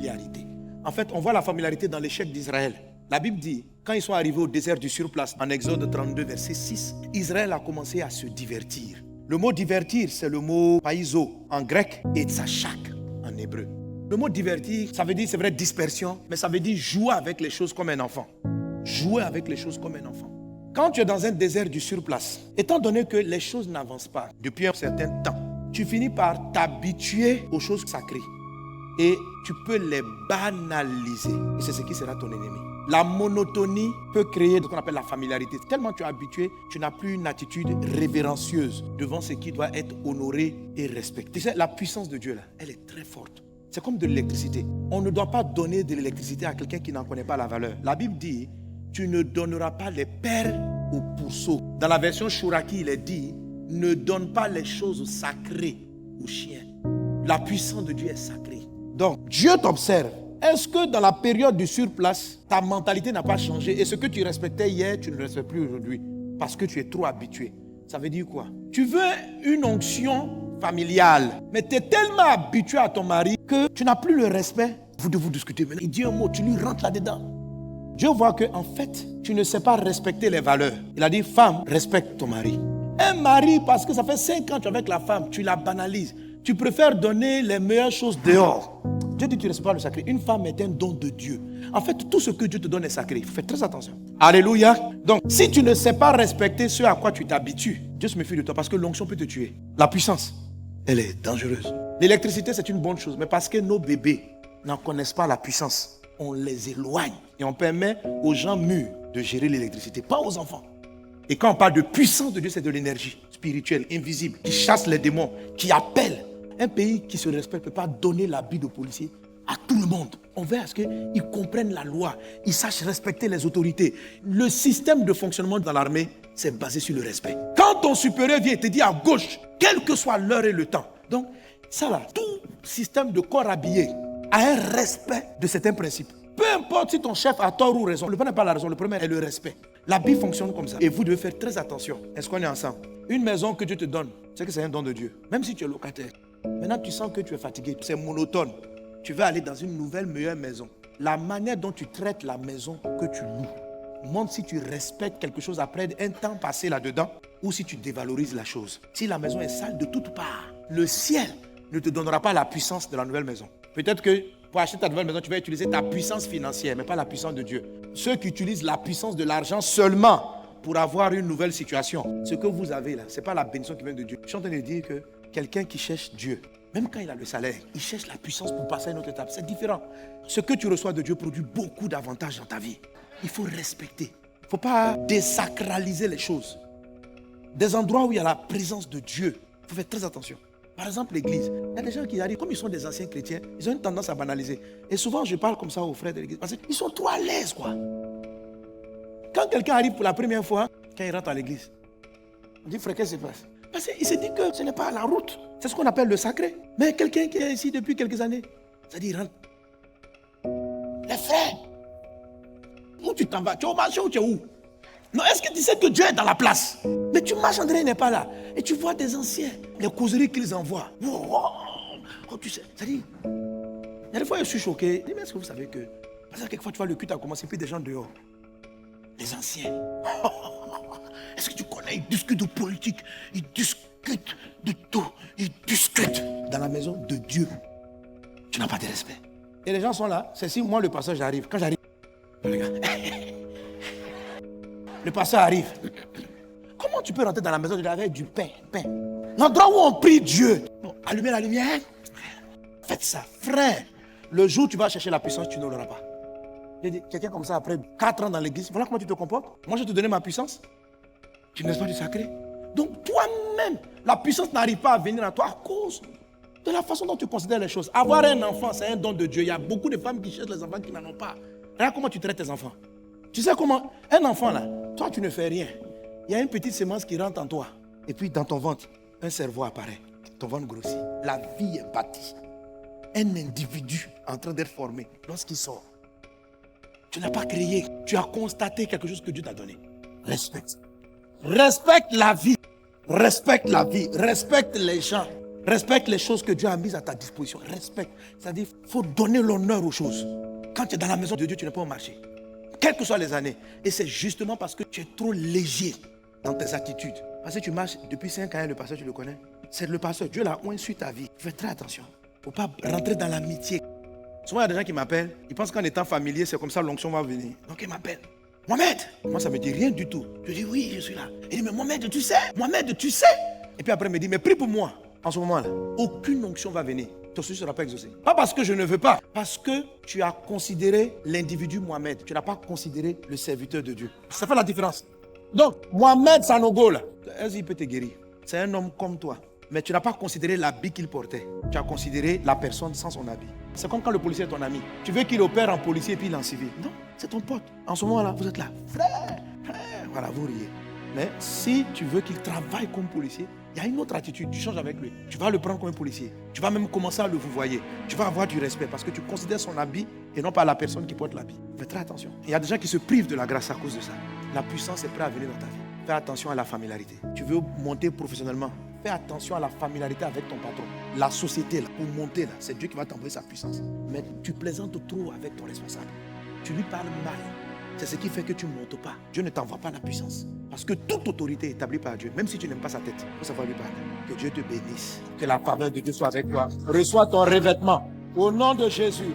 familiarité. En fait, on voit la familiarité dans l'échec d'Israël. La Bible dit, quand ils sont arrivés au désert du surplace, en Exode 32, verset 6, Israël a commencé à se divertir. Le mot divertir, c'est le mot paizo en grec et tsachak en hébreu. Le mot divertir, ça veut dire, c'est vrai, dispersion, mais ça veut dire jouer avec les choses comme un enfant. Jouer avec les choses comme un enfant. Quand tu es dans un désert du surplace, étant donné que les choses n'avancent pas depuis un certain temps, tu finis par t'habituer aux choses sacrées. Et tu peux les banaliser. Et c'est ce qui sera ton ennemi. La monotonie peut créer ce qu'on appelle la familiarité. Tellement tu es habitué, tu n'as plus une attitude révérencieuse devant ce qui doit être honoré et respecté. Tu sais, la puissance de Dieu, là, elle est très forte. C'est comme de l'électricité. On ne doit pas donner de l'électricité à quelqu'un qui n'en connaît pas la valeur. La Bible dit, tu ne donneras pas les perles aux pourceaux. Dans la version Chouraki, il est dit, ne donne pas les choses sacrées aux chiens. La puissance de Dieu est sacrée. Donc, Dieu t'observe. Est-ce que dans la période du surplace, ta mentalité n'a pas changé et ce que tu respectais hier, tu ne le respectes plus aujourd'hui parce que tu es trop habitué? Ça veut dire quoi? Tu veux une onction familiale, mais tu es tellement habitué à ton mari que tu n'as plus le respect. Vous devez discuter maintenant. Il dit un mot, tu lui rentres là-dedans. Dieu voit que en fait, tu ne sais pas respecter les valeurs. Il a dit, femme, respecte ton mari. Un mari, parce que ça fait 5 ans que tu es avec la femme, tu la banalises. Tu préfères donner les meilleures choses dehors. Dieu dit que tu ne respectes pas le sacré. Une femme est un don de Dieu. En fait, tout ce que Dieu te donne est sacré. Fais très attention. Alléluia. Donc, si tu ne sais pas respecter ce à quoi tu t'habitues, Dieu se méfie de toi parce que l'onction peut te tuer. La puissance, elle est dangereuse. L'électricité, c'est une bonne chose. Mais parce que nos bébés n'en connaissent pas la puissance, on les éloigne. Et on permet aux gens mûrs de gérer l'électricité, pas aux enfants. Et quand on parle de puissance de Dieu, c'est de l'énergie spirituelle, invisible, qui chasse les démons, qui appelle. Un pays qui se respecte ne peut pas donner l'habit de policier à tout le monde. On veut à ce qu'ils comprennent la loi, ils sachent respecter les autorités. Le système de fonctionnement dans l'armée, c'est basé sur le respect. Quand ton supérieur vient et te dit à gauche, quelle que soit l'heure et le temps. Donc, ça là, tout système de corps habillé a un respect de certains principes. Peu importe si ton chef a tort ou raison, le premier n'est pas la raison, le premier est le respect. La vie fonctionne comme ça. Et vous devez faire très attention. Est-ce qu'on est ensemble? Une maison que Dieu te donne, c'est que c'est un don de Dieu. Même si tu es locataire. Maintenant, tu sens que tu es fatigué, c'est monotone. Tu vas aller dans une nouvelle, meilleure maison. La manière dont tu traites la maison que tu loues montre si tu respectes quelque chose après un temps passé là-dedans ou si tu dévalorises la chose. Si la maison est sale de toutes parts, le ciel ne te donnera pas la puissance de la nouvelle maison. Peut-être que pour acheter ta nouvelle maison, tu vas utiliser ta puissance financière, mais pas la puissance de Dieu. Ceux qui utilisent la puissance de l'argent seulement pour avoir une nouvelle situation, ce que vous avez là, ce n'est pas la bénédiction qui vient de Dieu. Je suis en train de dire que quelqu'un qui cherche Dieu, même quand il a le salaire, il cherche la puissance pour passer à une autre étape. C'est différent. Ce que tu reçois de Dieu produit beaucoup d'avantages dans ta vie. Il faut respecter. Il ne faut pas désacraliser les choses. Des endroits où il y a la présence de Dieu, il faut faire très attention. Par exemple, l'église. Il y a des gens qui arrivent, comme ils sont des anciens chrétiens, ils ont une tendance à banaliser. Et souvent, je parle comme ça aux frères de l'église. Parce qu'ils sont trop à l'aise, quoi. Quand quelqu'un arrive pour la première fois, quand il rentre à l'église, on dit, frère, qu'est-ce qui se passe? Parce qu'il se dit que ce n'est pas la route. C'est ce qu'on appelle le sacré. Mais quelqu'un qui est ici depuis quelques années, ça dit, rentre. Les frères, où tu t'en vas? Tu es au marché ou tu es où? Non, est-ce que tu sais que Dieu est dans la place? Mais tu marches, André, il n'est pas là. Et tu vois des anciens, les causeries qu'ils envoient. Oh, tu sais, ça dit, il y a des fois, je suis choqué. Je dis, mais est-ce que vous savez que, parce que quelquefois, tu vois le culte a commencé, puis des gens dehors. Les anciens. Est-ce que tu connais? Ils discutent de politique, ils discutent de tout, ils discutent. Dans la maison de Dieu, tu n'as pas de respect. Et les gens sont là, c'est si moi le pasteur j'arrive. Quand j'arrive, regarde. Le pasteur arrive. Comment tu peux rentrer dans la maison de Dieu avec du pain? L'endroit où on prie Dieu. Bon, allumez la lumière. Faites ça, frère. Le jour où tu vas chercher la puissance, tu ne l'auras pas. Quelqu'un comme ça, après 4 ans dans l'église, voilà comment tu te comportes. Moi, je vais te donner ma puissance. Tu n'es pas du sacré. Donc, toi-même, la puissance n'arrive pas à venir à toi à cause de la façon dont tu considères les choses. Avoir un enfant, c'est un don de Dieu. Il y a beaucoup de femmes qui cherchent les enfants qui n'en ont pas. Regarde comment tu traites tes enfants. Tu sais comment un enfant là, toi tu ne fais rien. Il y a une petite semence qui rentre en toi. Et puis dans ton ventre, un cerveau apparaît. Ton ventre grossit. La vie est bâtie. Un individu en train d'être formé lorsqu'il sort. Tu n'as pas créé. Tu as constaté quelque chose que Dieu t'a donné. Respecte. Respecte la vie. Respecte la vie. Respecte les gens. Respecte les choses que Dieu a mises à ta disposition. Respecte. C'est-à-dire, il faut donner l'honneur aux choses. Quand tu es dans la maison de Dieu, tu n'es pas au marché. Quelles que soient les années. Et c'est justement parce que tu es trop léger dans tes attitudes. Parce que tu marches depuis 5 ans, le pasteur, tu le connais. C'est le pasteur. Dieu l'a oint sur ta vie. Fais très attention. Il ne faut pas rentrer dans l'amitié. Souvent, il y a des gens qui m'appellent. Ils pensent qu'en étant familier, c'est comme ça l'onction va venir. Donc, ils m'appellent. Mohamed. Moi, ça ne me dit rien du tout. Je dis oui, je suis là. Il dit, mais Mohamed, tu sais. Mohamed, tu sais. Et puis après, il me dit, mais prie pour moi. En ce moment-là, aucune onction va venir. Ton souci ne sera pas exaucé. Pas parce que je ne veux pas. Parce que tu as considéré l'individu Mohamed. Tu n'as pas considéré le serviteur de Dieu. Ça fait la différence. Donc, Mohamed Sanogo, là, il peut te guérir. C'est un homme comme toi. Mais tu n'as pas considéré l'habit qu'il portait. Tu as considéré la personne sans son habit. C'est comme quand le policier est ton ami. Tu veux qu'il opère en policier et puis il en civil. Non, c'est ton pote. En ce moment-là, vous êtes là. Frère. Voilà, vous riez. Mais si tu veux qu'il travaille comme policier, il y a une autre attitude. Tu changes avec lui. Tu vas le prendre comme un policier. Tu vas même commencer à le vouvoyer. Tu vas avoir du respect parce que tu considères son habit et non pas la personne qui porte l'habit. Fais très attention. Il y a des gens qui se privent de la grâce à cause de ça. La puissance est prête à venir dans ta vie. Fais attention à la familiarité. Tu veux monter professionnellement. Fais attention à la familiarité avec ton patron. La société, là, pour monter, là, c'est Dieu qui va t'envoyer sa puissance. Mais tu plaisantes trop avec ton responsable. Tu lui parles mal. C'est ce qui fait que tu ne montes pas. Dieu ne t'envoie pas la puissance. Parce que toute autorité est établie par Dieu. Même si tu n'aimes pas sa tête, il faut savoir lui parler. Que Dieu te bénisse. Que la faveur de Dieu soit avec toi. Reçois ton revêtement. Au nom de Jésus.